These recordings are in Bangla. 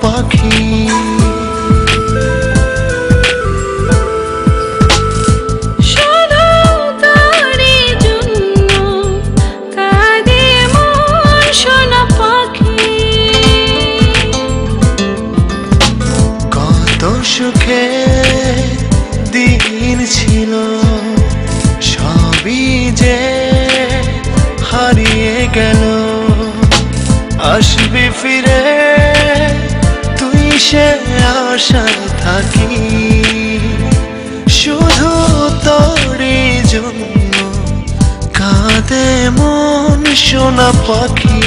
পাখি। সুখে দিন ছিল সবই যে হারিয়ে গেল। আসবি ফিরে তুই সে আশায় থাকি, শুধু তোরই জন্য কাঁদে মন সোনা পাখি।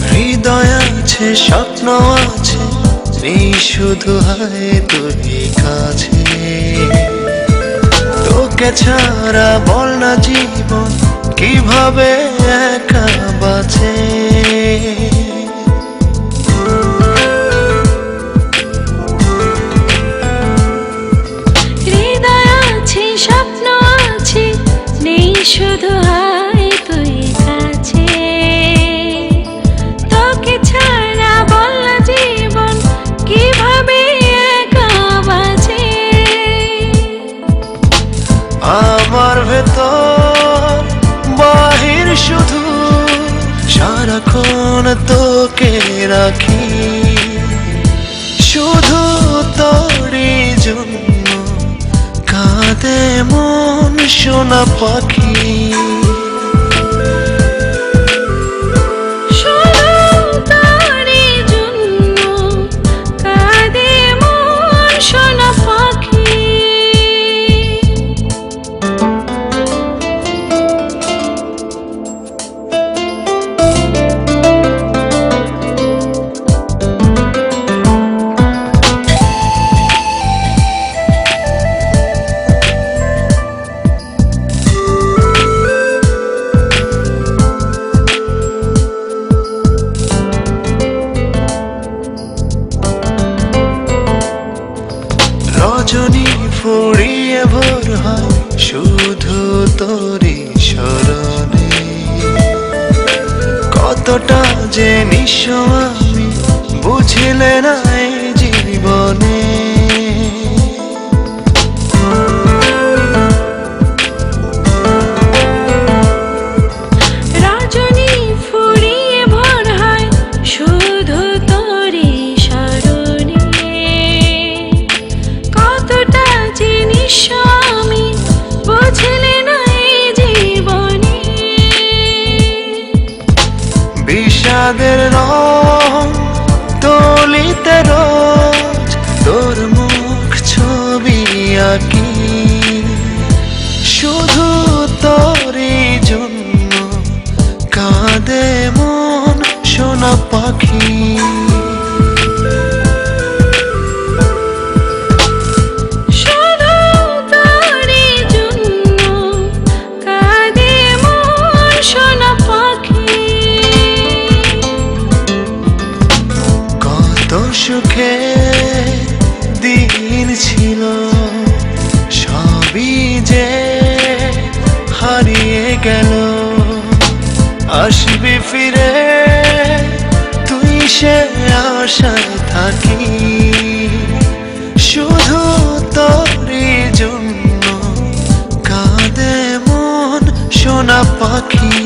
হৃদয় আছে, স্বপ্ন আছে, নেই শুধু হয় তুই কাছে। তোকে ছাড়া বল না জীবন কিভাবে একা বাঁচে। হৃদয় আছে, স্বপ্ন আছে, নেই শুধু হয় তুই কাছে। তোকে ছাড়া বল না জীবন কিভাবে একা বাঁচে। আমার ভেতর বাহির শুধু সারাক্ষণ তোকে রাখি, শুধু তোরই জন্য কাঁদে মন সোনা পাখি। রজনী ফুরিয়ে ভোর হয় শুধু তোরই স্মরণে। কতটা যে নিঃস্ব আমি বুঝিলে না এই জীবনে। বিষাদের রং তলিতে রোজ তোর মুখ ছবি আঁকি, শুধু তোরই জন্য কাঁদে মন সোনা পাখি। সুখে দিন ছিল সবই যে হারিয়ে গেল। আসবি ফিরে তুই সে আশায় থাকি, শুধু তোরই জন্য কাঁদে মন সোনা পাখি।